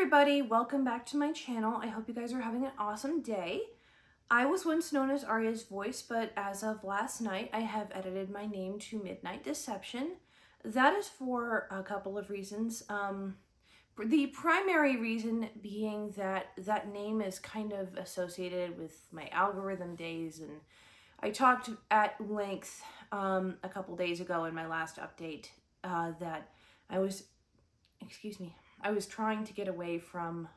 everybody, welcome back to my channel. I hope you guys are having an awesome day. I was once known as Arya's voice, but as of last night, I have edited my name to Midnight Deception. That is for a couple of reasons. The primary reason being that that name is kind of associated with my algorithm days, and I talked at length a couple days ago in my last update that I was trying to get away from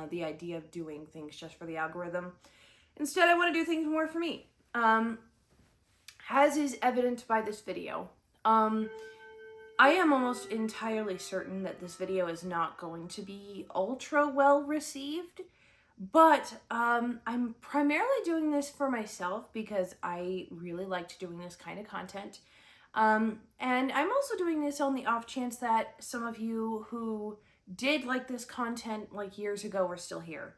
the idea of doing things just for the algorithm. Instead, I want to do things more for me. As is evident by this video, I am almost entirely certain that this video is not going to be ultra well received, but I'm primarily doing this for myself because I really liked doing this kind of content. And I'm also doing this on the off chance that some of you who did like this content like years ago are still here.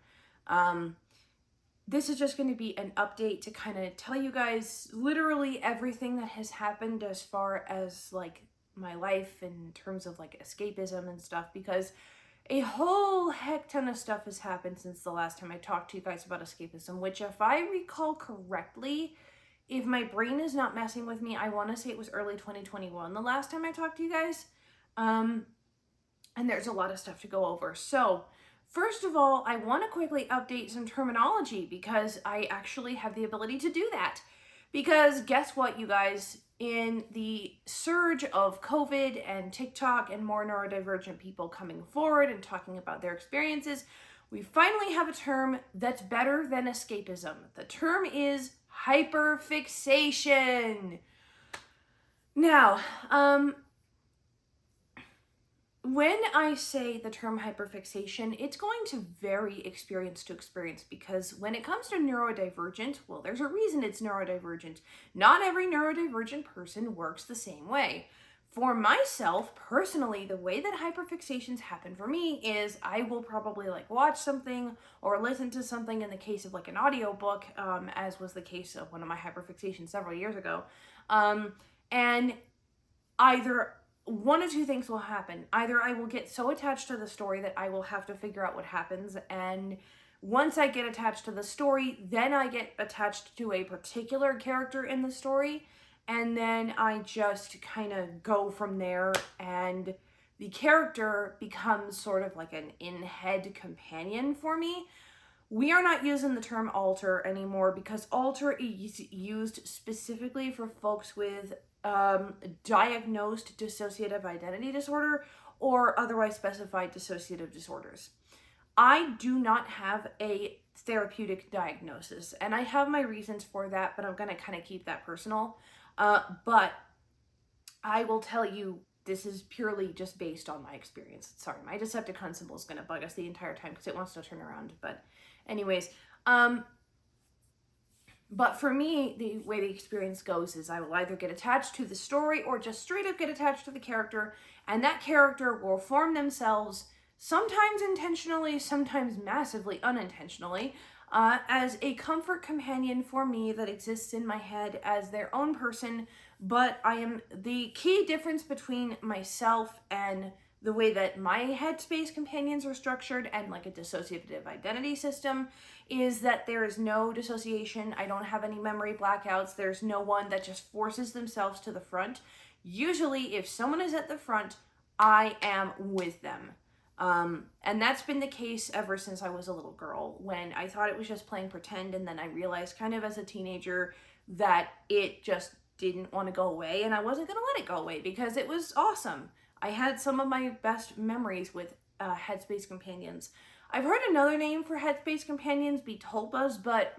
This is just going to be an update to kind of tell you guys literally everything that has happened as far as like my life in terms of like escapism and stuff, because a whole heck ton of stuff has happened since the last time I talked to you guys about escapism, which if I recall correctly, if my brain is not messing with me, I want to say it was early 2021 the last time I talked to you guys. And there's a lot of stuff to go over. So first of all, I want to quickly update some terminology because I actually have the ability to do that. Because guess what, you guys? In the surge of COVID and TikTok and more neurodivergent people coming forward and talking about their experiences, we finally have a term that's better than escapism. The term is hyperfixation. Now, when I say the term hyperfixation, it's going to vary experience to experience, because when it comes to neurodivergent, well, there's a reason it's neurodivergent. Not every neurodivergent person works the same way. For myself, personally, the way that hyperfixations happen for me is I will probably like watch something or listen to something in the case of like an audiobook, as was the case of one of my hyperfixations several years ago. And either one of two things will happen. Either I will get so attached to the story that I will have to figure out what happens, and once I get attached to the story, then I get attached to a particular character in the story, and then I just kind of go from there, and the character becomes sort of like an in-head companion for me. We are not using the term alter anymore because alter is used specifically for folks with diagnosed dissociative identity disorder or otherwise specified dissociative disorders. I do not have a therapeutic diagnosis, and I have my reasons for that, but I'm going to kind of keep that personal. But I will tell you, this is purely just based on my experience. Sorry, my Decepticon symbol is going to bug us the entire time because it wants to turn around. But anyways, but for me, the way the experience goes is I will either get attached to the story or just straight up get attached to the character, and that character will form themselves, sometimes intentionally, sometimes massively unintentionally, as a comfort companion for me that exists in my head as their own person. But I am the key difference between myself and the way that my headspace companions are structured and like a dissociative identity system is that there is no dissociation. I don't have any memory blackouts. There's no one that just forces themselves to the front. Usually if someone is at the front, I am with them. And that's been the case ever since I was a little girl, when I thought it was just playing pretend, and then I realized kind of as a teenager that it just didn't want to go away, and I wasn't going to let it go away because it was awesome. I had some of my best memories with headspace companions. I've heard another name for headspace companions be tulpas, but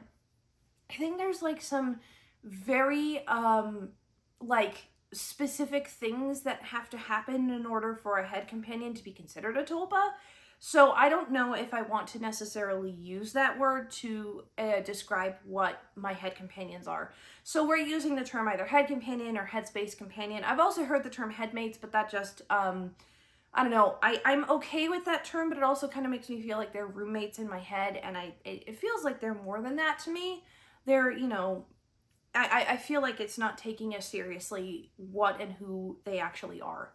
I think there's like some very like specific things that have to happen in order for a head companion to be considered a tulpa. So I don't know if I want to necessarily use that word to describe what my head companions are. So we're using the term either head companion or headspace companion. I've also heard the term headmates, but that just, I don't know. I'm okay with that term, but it also kind of makes me feel like they're roommates in my head, and it feels like they're more than that to me. They're, you know, I feel like it's not taking as seriously what and who they actually are.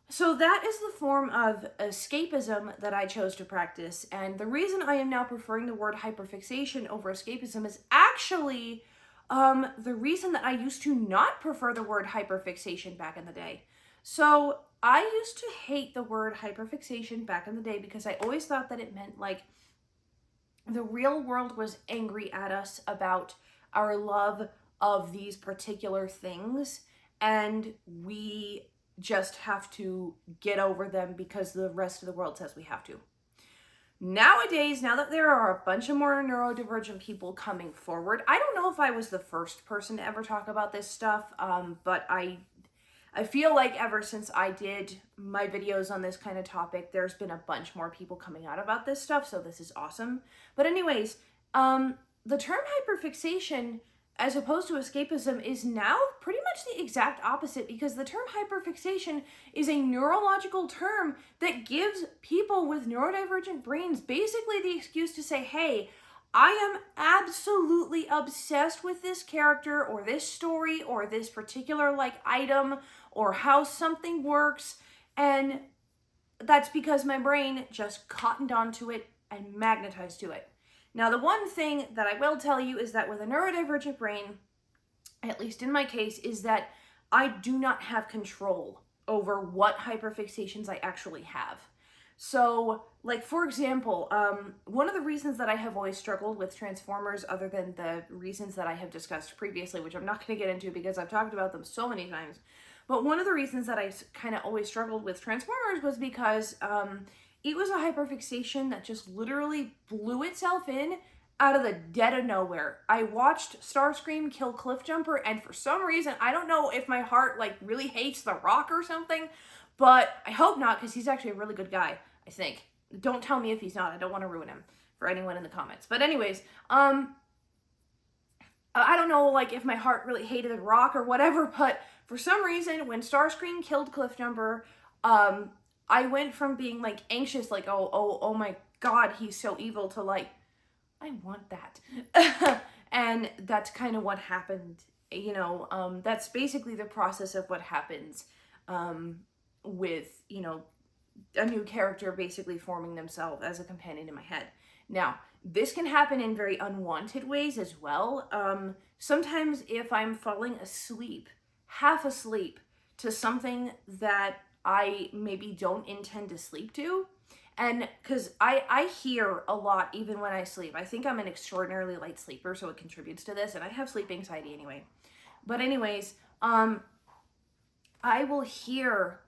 So that is the form of escapism that I chose to practice. And the reason I am now preferring the word hyperfixation over escapism is actually the reason that I used to not prefer the word hyperfixation back in the day. So I used to hate the word hyperfixation back in the day because I always thought that it meant like the real world was angry at us about our love of these particular things, and we just have to get over them because the rest of the world says we have to. Nowadays, now that there are a bunch of more neurodivergent people coming forward, I don't know if I was the first person to ever talk about this stuff, but I feel like ever since I did my videos on this kind of topic, there's been a bunch more people coming out about this stuff, so this is awesome. But anyways, the term hyperfixation, as opposed to escapism, is now pretty much the exact opposite, because the term hyperfixation is a neurological term that gives people with neurodivergent brains basically the excuse to say, hey, I am absolutely obsessed with this character or this story or this particular like item or how something works, and that's because my brain just cottoned onto it and magnetized to it. Now, the one thing that I will tell you is that with a neurodivergent brain, at least in my case, is that I do not have control over what hyperfixations I actually have. So, like, for example, one of the reasons that I have always struggled with Transformers, other than the reasons that I have discussed previously, which I'm not going to get into because I've talked about them so many times, but one of the reasons that I kind of always struggled with Transformers was because it was a hyperfixation that just literally blew itself in out of the dead of nowhere. I watched Starscream kill Cliffjumper, and for some reason, I don't know if my heart like really hates The Rock or something, but I hope not, because he's actually a really good guy, I think. Don't tell me if he's not. I don't want to ruin him for anyone in the comments. But anyways, I don't know like if my heart really hated The Rock or whatever, but for some reason, when Starscream killed Cliffjumper, I went from being like anxious, like, oh my God, he's so evil, to like, I want that. And that's kind of what happened, you know. That's basically the process of what happens with, you know, a new character basically forming themselves as a companion in my head. Now, this can happen in very unwanted ways as well. Sometimes if I'm falling asleep, half asleep, to something that I maybe don't intend to sleep to, and because I hear a lot even when I sleep. I think I'm an extraordinarily light sleeper, so it contributes to this, and I have sleep anxiety anyway. But anyways, I will hear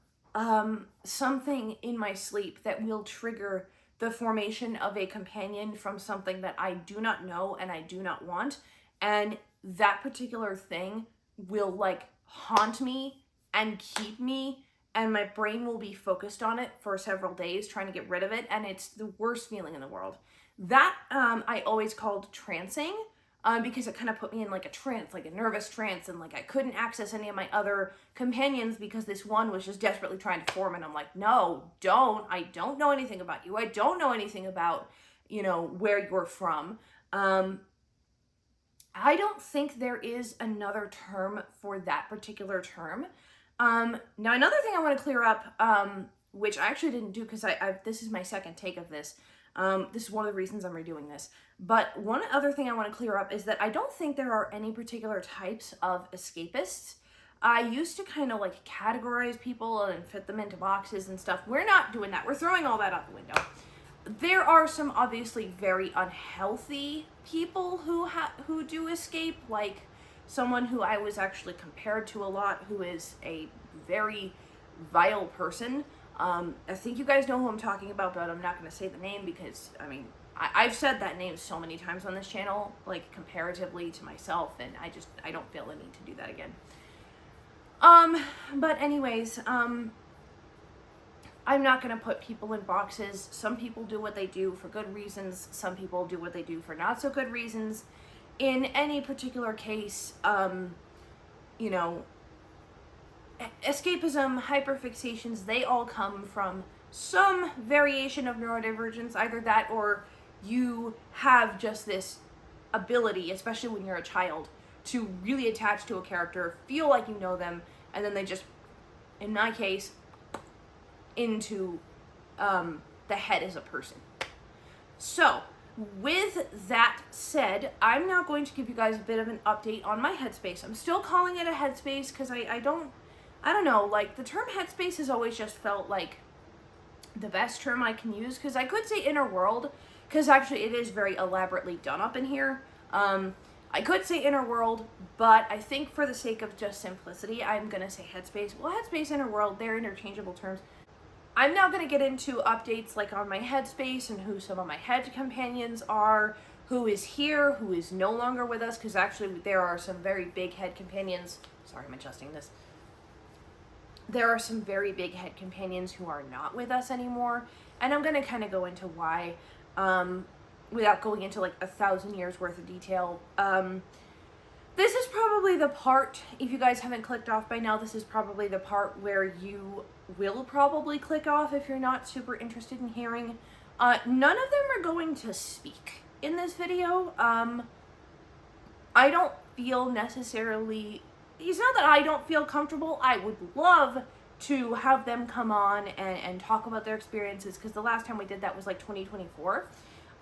something in my sleep that will trigger the formation of a companion from something that I do not know and I do not want, and that particular thing will like haunt me and keep me, and my brain will be focused on it for several days trying to get rid of it, and it's the worst feeling in the world. That I always called trancing, because it kind of put me in like a trance, like a nervous trance, and like I couldn't access any of my other companions because this one was just desperately trying to form, and I'm like, no, don't. I don't know anything about you. I don't know anything about, you know, where you're from. I don't think there is another term for that particular term. Now, another thing I want to clear up, which I actually didn't do because this is my second take of this. This is one of the reasons I'm redoing this. But one other thing I want to clear up is that I don't think there are any particular types of escapists. I used to kind of like categorize people and fit them into boxes and stuff. We're not doing that. We're throwing all that out the window. There are some obviously very unhealthy people who do escape, like someone who I was actually compared to a lot, who is a very vile person. I think you guys know who I'm talking about, but I'm not going to say the name because, I mean, I've said that name so many times on this channel, like comparatively to myself, and I don't feel the need to do that again. But anyways, I'm not going to put people in boxes. Some people do what they do for good reasons. Some people do what they do for not so good reasons. In any particular case, you know, escapism, hyperfixations, they all come from some variation of neurodivergence, either that or you have just this ability, especially when you're a child, to really attach to a character, feel like you know them, and then they just, in my case, into the head as a person. So, with that said, I'm now going to give you guys a bit of an update on my headspace. I'm still calling it a headspace because I don't know, like, the term headspace has always just felt like the best term I can use, because I could say inner world, because actually it is very elaborately done up in here. I could say inner world, but I think for the sake of just simplicity, I'm going to say headspace. Well, headspace, inner world, they're interchangeable terms. I'm now going to get into updates like on my headspace and who some of my head companions are, who is here, who is no longer with us, because actually there are some very big head companions. Sorry, I'm adjusting this. There are some very big head companions who are not with us anymore, and I'm going to kind of go into why, without going into like 1,000 years worth of detail. This is probably the part, if you guys haven't clicked off by now, this is probably the part where you will probably click off if you're not super interested in hearing. None of them are going to speak in this video. I don't feel necessarily, it's not that I don't feel comfortable. I would love to have them come on and talk about their experiences, because the last time we did that was like 2024.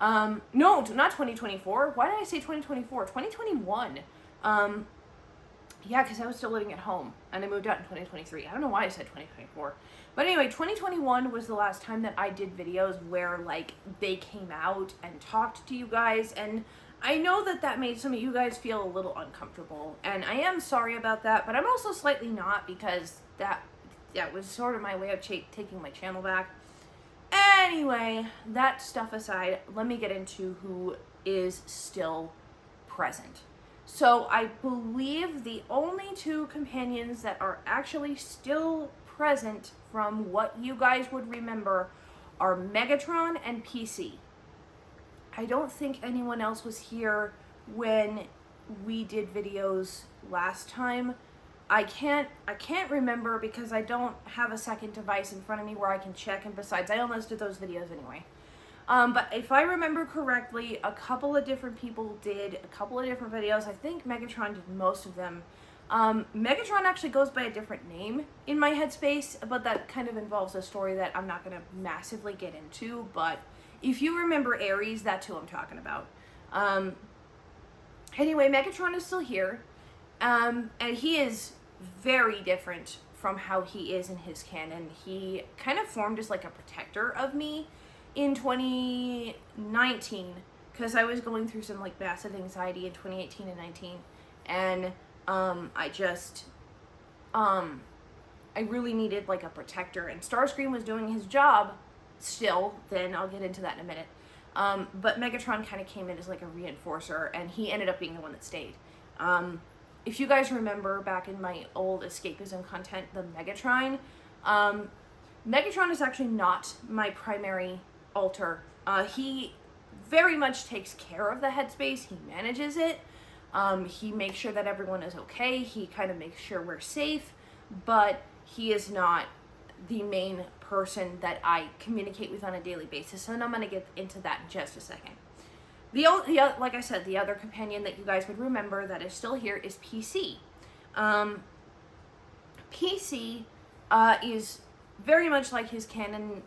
No, not 2024. Why did I say 2024? 2021. Yeah, because I was still living at home, and I moved out in 2023. I don't know why I said 2024. But anyway, 2021 was the last time that I did videos where, like, they came out and talked to you guys, and I know that that made some of you guys feel a little uncomfortable, and I am sorry about that, but I'm also slightly not, because that was sort of my way of taking my channel back. Anyway, that stuff aside, let me get into who is still present. So I believe the only two companions that are actually still present from what you guys would remember are Megatron and PC. I don't think anyone else was here when we did videos last time. I can't remember, because I don't have a second device in front of me where I can check, and besides, I almost did those videos anyway. But if I remember correctly, a couple of different people did a couple of different videos. I think Megatron did most of them. Megatron actually goes by a different name in my headspace, but that kind of involves a story that I'm not going to massively get into. But if you remember Ares, that's who I'm talking about. Anyway, Megatron is still here, and he is very different from how he is in his canon. He kind of formed as like a protector of me in 2019, because I was going through some like massive anxiety in 2018 and 19, and I really needed like a protector, and Starscream was doing his job still. Then I'll get into that in a minute. But Megatron kind of came in as like a reinforcer, and he ended up being the one that stayed. If you guys remember back in my old escapism content, the Megatron, Megatron is actually not my primary alter. He very much takes care of the headspace. He manages it. He makes sure that everyone is okay. He kind of makes sure we're safe, but he is not the main person that I communicate with on a daily basis, and I'm going to get into that in just a second. Like I said, the other companion that you guys would remember that is still here is PC. PC is very much like his canon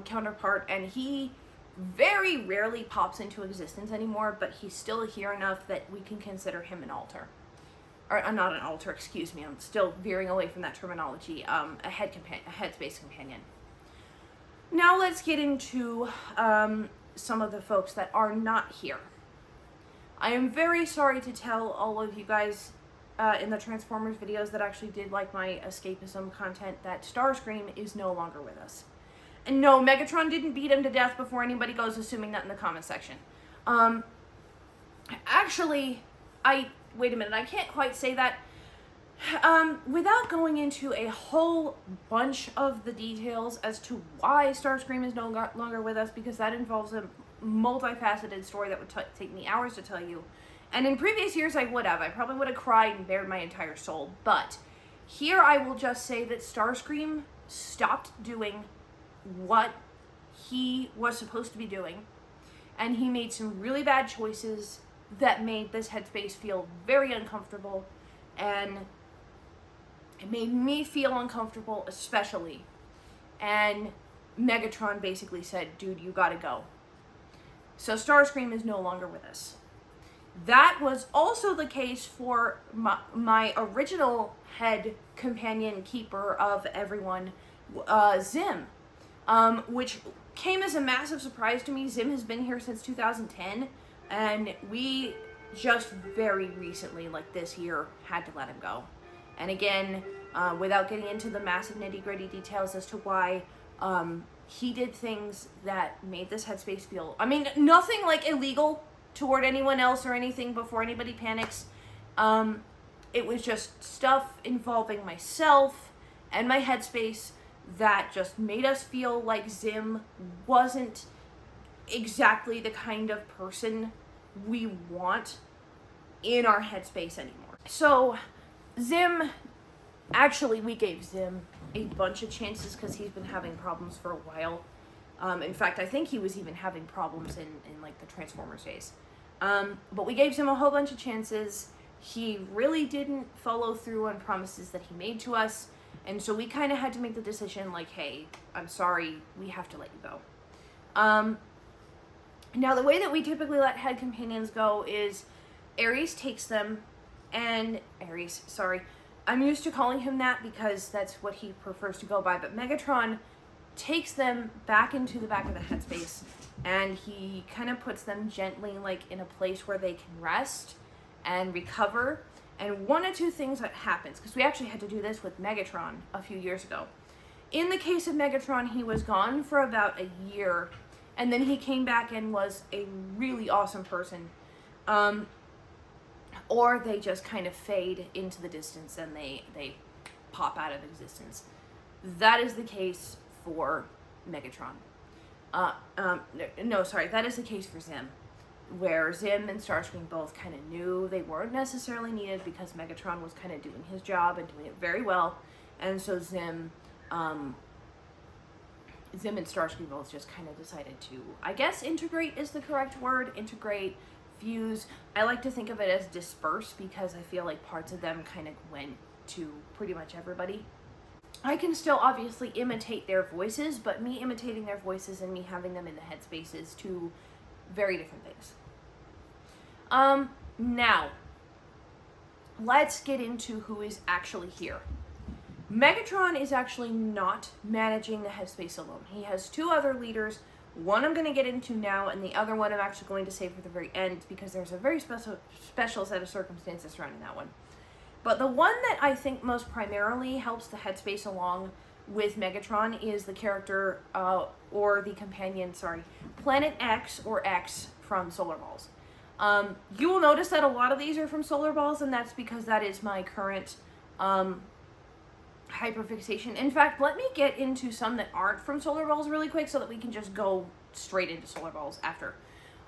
counterpart, and he very rarely pops into existence anymore, but he's still here enough that we can consider him an alter. Or not an alter, excuse me, I'm still veering away from that terminology, a headspace companion. Now let's get into some of the folks that are not here. I am very sorry to tell all of you guys in the Transformers videos that actually did like my escapism content that Starscream is no longer with us. And no, Megatron didn't beat him to death before anybody goes assuming that in the comment section. Actually, wait a minute, I can't quite say that. Without going into a whole bunch of the details as to why Starscream is no longer with us, because that involves a multifaceted story that would take me hours to tell you. And in previous years I probably would have cried and bared my entire soul. But here I will just say that Starscream stopped doing what he was supposed to be doing, and he made some really bad choices that made this headspace feel very uncomfortable, and it made me feel uncomfortable especially. and Megatron basically said, dude, you gotta go. So Starscream is no longer with us. That was also the case for my original head companion keeper of everyone, Zim, which came as a massive surprise to me. Zim has been here since 2010, and we just very recently, like this year, had to let him go. And again, without getting into the massive nitty-gritty details as to why, he did things that made this headspace feel, I mean, nothing like illegal toward anyone else or anything before anybody panics. It was just stuff involving myself and my headspace that just made us feel like Zim wasn't exactly the kind of person we want in our headspace anymore. So Zim, actually we gave Zim a bunch of chances because he's been having problems for a while. In fact, I think he was even having problems in like the Transformers days. But we gave him a whole bunch of chances. He really didn't follow through on promises that he made to us. And so we kind of had to make the decision like, hey, I'm sorry, we have to let you go. Now, the way that we typically let head companions go is Ares takes them, and I'm used to calling him that because that's what he prefers to go by, but Megatron takes them back into the back of the headspace, and he kind of puts them gently like in a place where they can rest and recover. And one or two things that happens, because we actually had to do this with Megatron a few years ago. In the case of Megatron, he was gone for about a year, and then he came back and was a really awesome person. Or they just kind of fade into the distance and they pop out of existence. That is the case for Megatron. That is the case for Zim, where Zim and Starscream both kind of knew they weren't necessarily needed because Megatron was kind of doing his job and doing it very well. And so Zim and Starscream both just kind of decided to, I guess integrate is the correct word, integrate, fuse. I like to think of it as disperse because I feel like parts of them kind of went to pretty much everybody. I can still obviously imitate their voices, but me imitating their voices and me having them in the headspace is two very different things. Now, let's get into who is actually here. Megatron is actually not managing the headspace alone. He has two other leaders. One I'm going to get into now, and the other one I'm actually going to save for the very end because there's a very special set of circumstances surrounding that one. But the one that I think most primarily helps the headspace along with Megatron is the character, or the companion, Planet X, or X, from Solar Balls. You will notice that a lot of these are from Solar Balls, and that's because that is my current hyperfixation. In fact, let me get into some that aren't from Solar Balls really quick so that we can just go straight into Solar Balls after.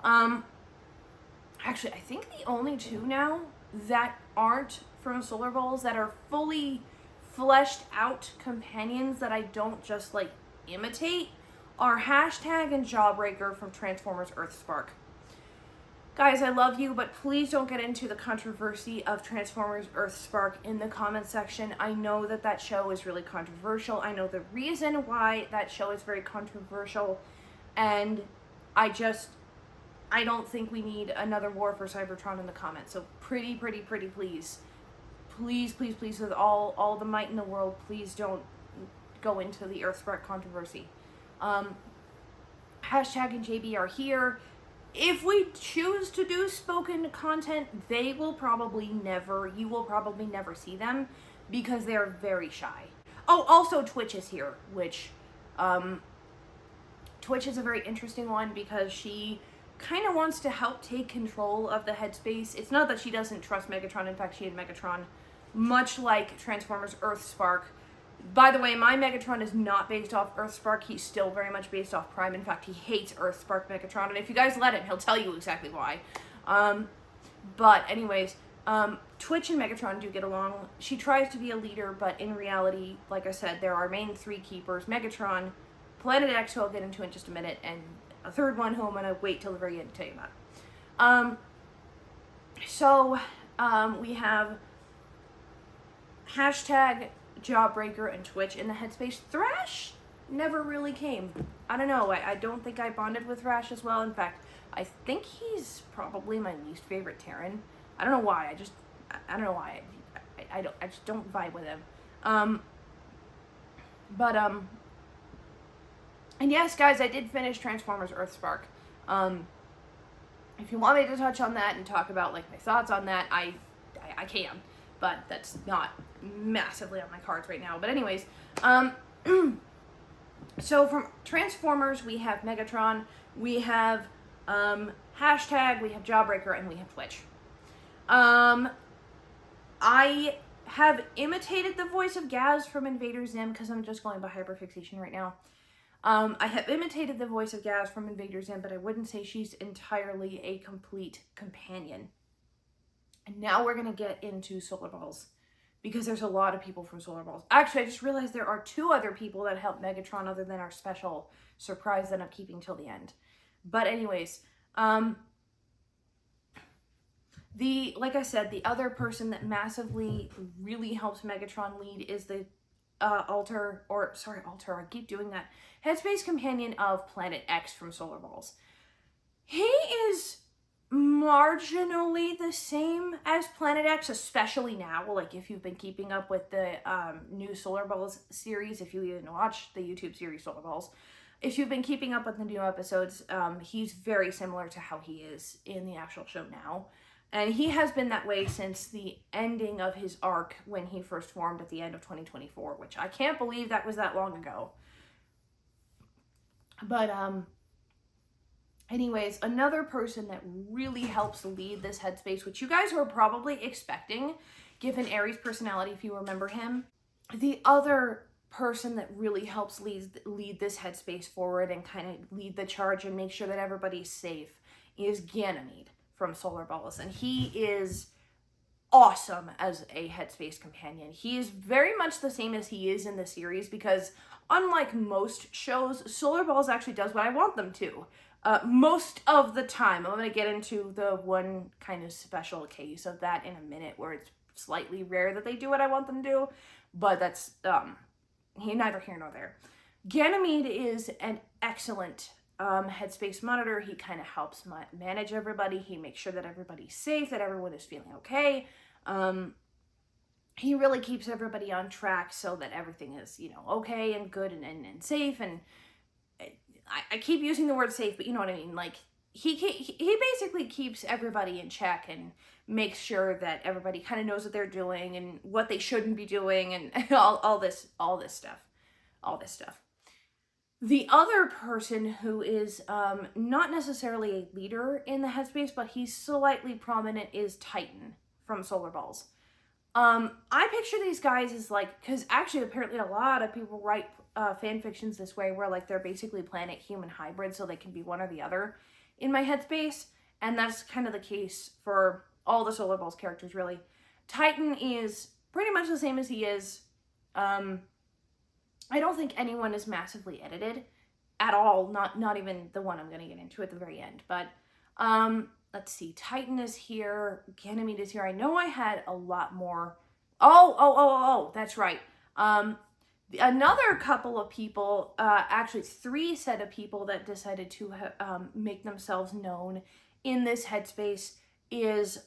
Actually, I think the only two now that aren't from Solar Balls that are fully fleshed out companions that I don't just like imitate are Hashtag and Jawbreaker from Transformers Earthspark. Guys, I love you, but please don't get into the controversy of Transformers Earthspark in the comment section. I know that that show is really controversial. I know the reason why that show is very controversial, and I don't think we need another war for Cybertron in the comments. So pretty please, with all the might in the world, please don't go into the Earthspark controversy. Hashtag and JB are here. If we choose to do spoken content, you will probably never see them because they're very shy. Oh, also Twitch is here, which, Twitch is a very interesting one because she kind of wants to help take control of the headspace. It's not that she doesn't trust Megatron. In fact, she had Megatron, much like Transformers Earthspark. By the way, my Megatron is not based off Earthspark. He's still very much based off Prime. In fact, he hates Earthspark Megatron, and if you guys let him, he'll tell you exactly why. But anyways, Twitch and Megatron do get along. She tries to be a leader, but in reality, like I said, there are main three keepers: Megatron, Planet X, who I'll get into in just a minute, and a third one who I'm going to wait till the very end to tell you about. We have Hashtag, Jawbreaker, and Twitch in the headspace. Thrash never really came. I don't know. I don't think I bonded with Rash as well. In fact, I think he's probably my least favorite Terran. I don't know why. I don't know why. I just don't vibe with him. And yes, guys, I did finish Transformers Earthspark. If you want me to touch on that and talk about like my thoughts on that, I can, but that's not massively on my cards right now. But anyways, so from Transformers, we have Megatron, we have Hashtag, we have Jawbreaker, and we have Twitch. I have imitated the voice of Gaz from Invader Zim because I'm just going by hyperfixation right now. I have imitated the voice of Gaz from Invader Zim, but I wouldn't say she's entirely a complete companion. And now we're going to get into Solar Balls, because there's a lot of people from Solar Balls. Actually, I just realized there are 2 other people that help Megatron other than our special surprise that I'm keeping till the end. But anyways, like I said, the other person that massively really helps Megatron lead is the I keep doing that, Headspace companion of Planet X from Solar Balls. He is marginally the same as Planet X, especially now. Like, if you've been keeping up with the new Solar Balls series, if you even watch the YouTube series Solar Balls, if you've been keeping up with the new episodes, he's very similar to how he is in the actual show now. And he has been that way since the ending of his arc when he first formed at the end of 2024, which I can't believe that was that long ago. But, anyways, another person that really helps lead this Headspace, which you guys were probably expecting, given Ares' personality, if you remember him. The other person that really helps lead this Headspace forward and kind of lead the charge and make sure that everybody's safe is Ganymede from Solar Balls, and he is awesome as a Headspace companion. He is very much the same as he is in the series, because unlike most shows, Solar Balls actually does what I want them to. Most of the time. I'm going to get into the one kind of special case of that in a minute, where it's slightly rare that they do what I want them to do, but that's neither here nor there. Ganymede is an excellent Headspace monitor. He kind of helps manage everybody. He makes sure that everybody's safe, that everyone is feeling okay. He really keeps everybody on track so that everything is, okay and good and safe. And I keep using the word safe, but you know what I mean. Like, he basically keeps everybody in check and makes sure that everybody kind of knows what they're doing and what they shouldn't be doing, and all this stuff. The other person who is not necessarily a leader in the Headspace, but he's slightly prominent, is Titan from Solar Balls. I picture these guys as like, because actually apparently a lot of people write fan fictions this way, where like they're basically planet human hybrids, so they can be one or the other in my Headspace, and that's kind of the case for all the Solar Balls characters, really. Titan is pretty much the same as he is. I don't think anyone is massively edited at all, not even the one I'm going to get into at the very end. But let's see, Titan is here, Ganymede is here. I know I had a lot more. Oh, that's right. Another couple of people, actually 3 set of people that decided to make themselves known in this Headspace is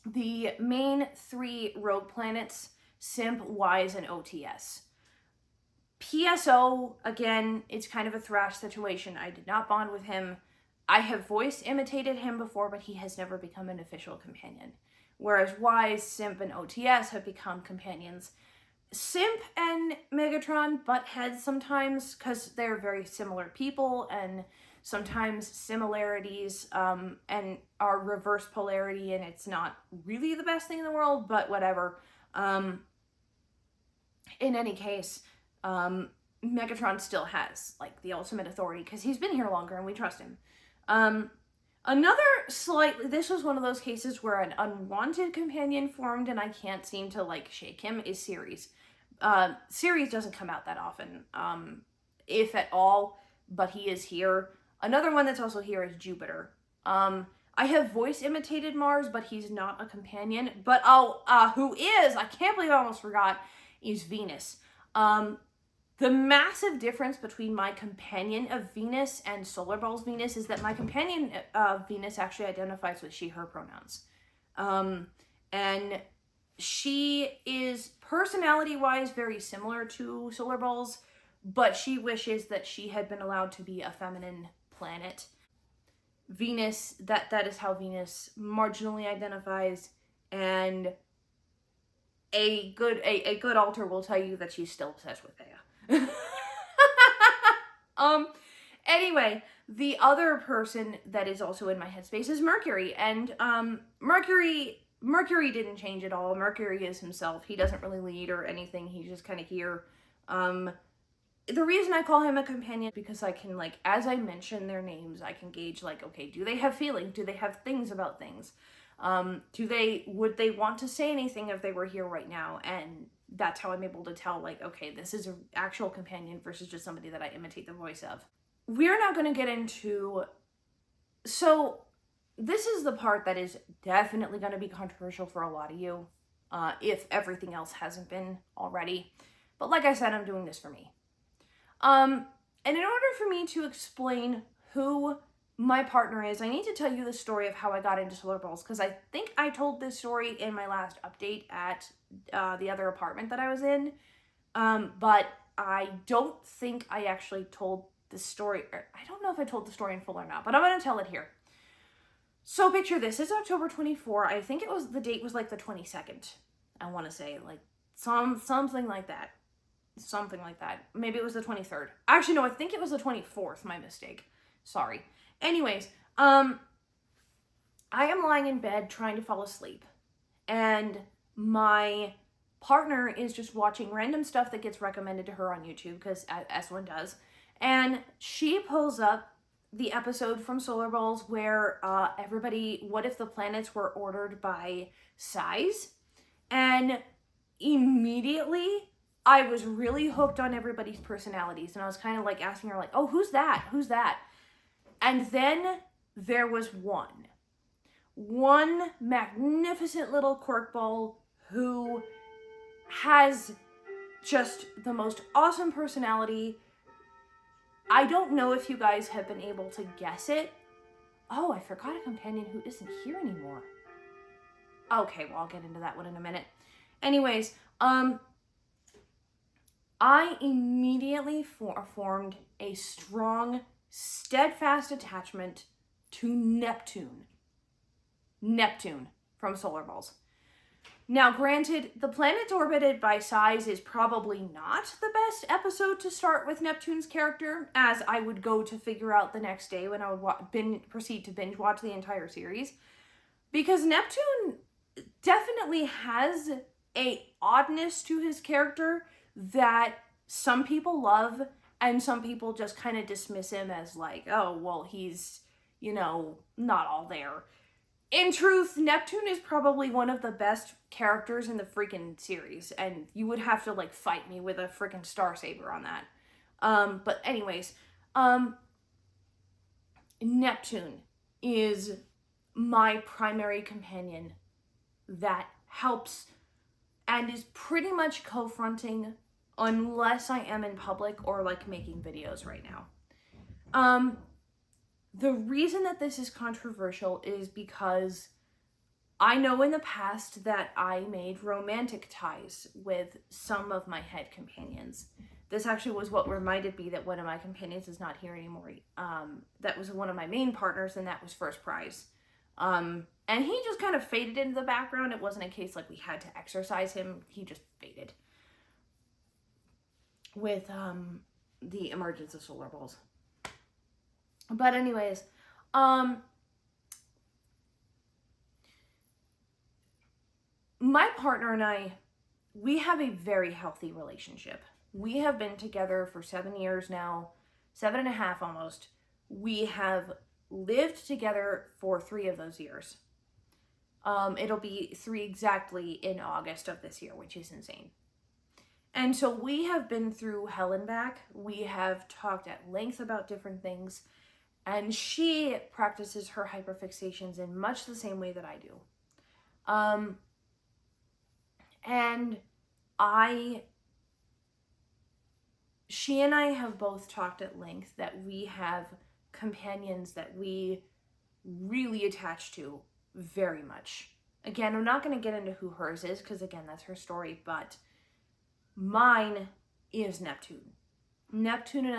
the main 3 rogue planets, Simp, Wise, and OTS. PSO, again, it's kind of a Thrash situation. I did not bond with him. I have voice imitated him before, but he has never become an official companion. Whereas Wise, Simp, and OTS have become companions. Simp and Megatron butt heads sometimes because they're very similar people, and sometimes similarities and are reverse polarity, and it's not really the best thing in the world, but whatever. In any case, Megatron still has like the ultimate authority because he's been here longer and we trust him. This was one of those cases where an unwanted companion formed and I can't seem to like shake him, is Ceres. Ceres doesn't come out that often, if at all, but he is here. Another one that's also here is Jupiter. I have voice imitated Mars, but he's not a companion. But who is, I can't believe I almost forgot, is Venus. The massive difference between my companion of Venus and Solar Balls Venus is that my companion of Venus actually identifies with she, her pronouns. And she is personality-wise very similar to Solar Balls, but she wishes that she had been allowed to be a feminine planet. Venus, that is how Venus marginally identifies, and a good alter will tell you that she's still obsessed with Thea. Anyway, the other person that is also in my headspace is Mercury, and Mercury didn't change at all. Mercury is himself. He doesn't really lead or anything. He's just kind of here. The reason I call him a companion because I can, like, as I mention their names, I can gauge, like, okay, do they have feelings? Do they have things about things? Would they want to say anything if they were here right now? And that's how I'm able to tell, like, okay, this is an actual companion versus just somebody that I imitate the voice of. We're now going to get into, so this is the part that is definitely going to be controversial for a lot of you, if everything else hasn't been already. But like I said, I'm doing this for me. And in order for me to explain who my partner is, I need to tell you the story of how I got into Solar Balls, because I think I told this story in my last update at the other apartment that I was in, but I don't think I actually told the story, or I don't know if I told the story in full or not, but I'm going to tell it here. So picture this, it's October 24, I think the date was like the 22nd, I want to say, like something like that. Something like that. Maybe it was the 23rd. Actually, no, I think it was the 24th. My mistake. Sorry. Anyways, I am lying in bed trying to fall asleep. And my partner is just watching random stuff that gets recommended to her on YouTube, because as one does. And she pulls up the episode from Solar Balls where what if the planets were ordered by size? And immediately I was really hooked on everybody's personalities, and I was kind of like asking her, like, oh, who's that? Who's that? And then there was one magnificent little quirkball who has just the most awesome personality. I don't know if you guys have been able to guess it. Oh, I forgot a companion who isn't here anymore. Okay, well, I'll get into that one in a minute. Anyways, I immediately formed a strong, steadfast attachment to Neptune. Neptune from Solar Balls. Now, granted, the planets orbited by size is probably not the best episode to start with Neptune's character, as I would go to figure out the next day when I would proceed to binge watch the entire series. Because Neptune definitely has a oddness to his character that some people love and some people just kind of dismiss him as like, oh, well, he's, not all there. In truth, Neptune is probably one of the best characters in the freaking series, and you would have to, like, fight me with a freaking Star Saber on that. But anyways, Neptune is my primary companion that helps and is pretty much co-fronting unless I am in public or, like, making videos right now. The reason that this is controversial is because I know in the past that I made romantic ties with some of my head companions. This actually was what reminded me that one of my companions is not here anymore. That was one of my main partners, and that was First Prize. And he just kind of faded into the background. It wasn't a case like we had to exercise him. He just faded with the emergence of Solar Balls. But anyways, my partner and I, we have a very healthy relationship. We have been together for 7 years now, 7.5 almost. We have lived together for 3 of those years. It'll be 3 exactly in August of this year, which is insane. And so we have been through hell and back. We have talked at length about different things. And she practices her hyperfixations in much the same way that I do. And she and I have both talked at length that we have companions that we really attach to very much. Again, I'm not going to get into who hers is because, again, that's her story, but mine is Neptune. Neptune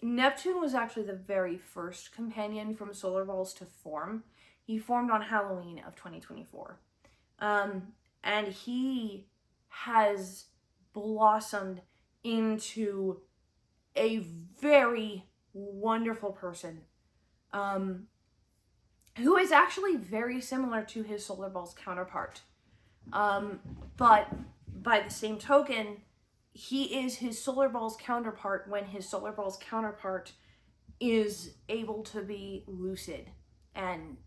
was actually the very first companion from Solar Balls to form. He formed on Halloween of 2024. And he has blossomed into a very wonderful person, who is actually very similar to his Solar Balls counterpart. But by the same token, he is his Solar Balls counterpart when his Solar Balls counterpart is able to be lucid and,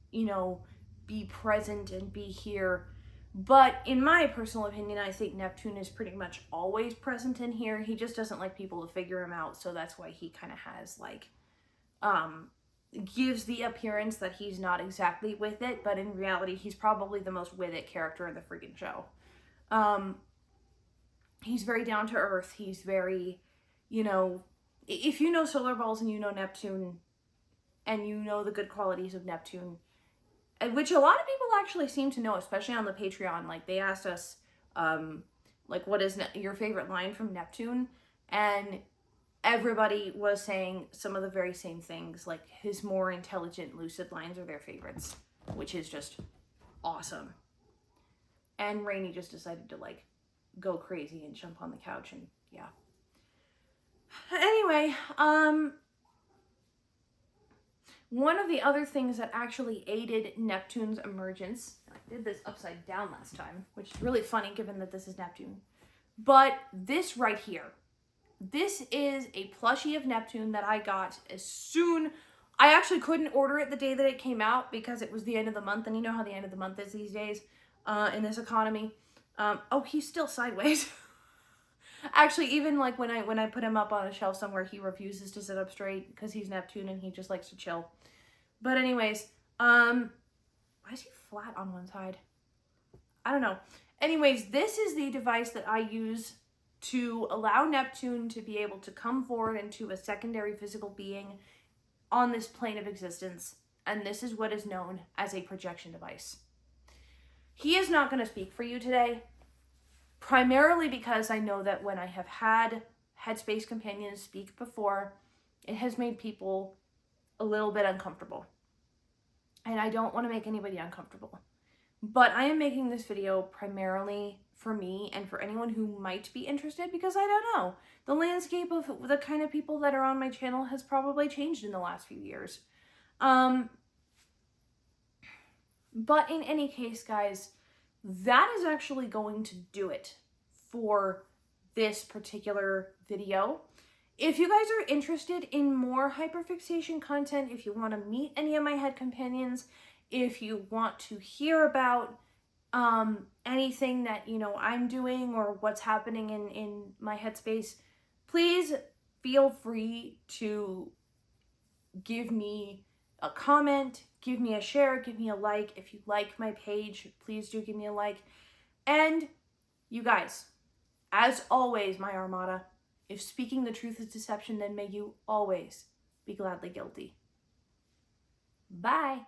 you know, be present and be here. But in my personal opinion, I think Neptune is pretty much always present in here. He just doesn't like people to figure him out, so that's why he kind of has, like, gives the appearance that he's not exactly with it, but in reality, he's probably the most with it character in the freaking show. He's very down to earth. He's very, you know, if you know Solar Balls and you know Neptune, and you know the good qualities of Neptune, which a lot of people actually seem to know, especially on the Patreon. Like, they asked us, like, what is your favorite line from Neptune? And everybody was saying some of the very same things. Like, his more intelligent, lucid lines are their favorites, which is just awesome. And Rainey just decided to, like, go crazy and jump on the couch, and yeah. Anyway, one of the other things that actually aided Neptune's emergence, I did this upside down last time, which is really funny given that this is Neptune, but this right here, this is a plushie of Neptune that I got as soon, I actually couldn't order it the day that it came out because it was the end of the month, and you know how the end of the month is these days, in this economy. Oh, he's still sideways. Actually, even like when I put him up on a shelf somewhere, he refuses to sit up straight because he's Neptune and he just likes to chill. But anyways, why is he flat on one side? I don't know. Anyways, this is the device that I use to allow Neptune to be able to come forward into a secondary physical being on this plane of existence. And this is what is known as a projection device. He is not going to speak for you today, primarily because I know that when I have had headspace companions speak before, it has made people a little bit uncomfortable. And I don't want to make anybody uncomfortable. But I am making this video primarily for me and for anyone who might be interested, because I don't know. The landscape of the kind of people that are on my channel has probably changed in the last few years. But in any case, guys, that is actually going to do it for this particular video. If you guys are interested in more hyperfixation content, if you want to meet any of my head companions, if you want to hear about anything that, you know, I'm doing or what's happening in my headspace, please feel free to give me a comment, give me a share, give me a like. If you like my page, please do give me a like. And you guys, as always, my armada, if speaking the truth is deception, then may you always be gladly guilty. Bye.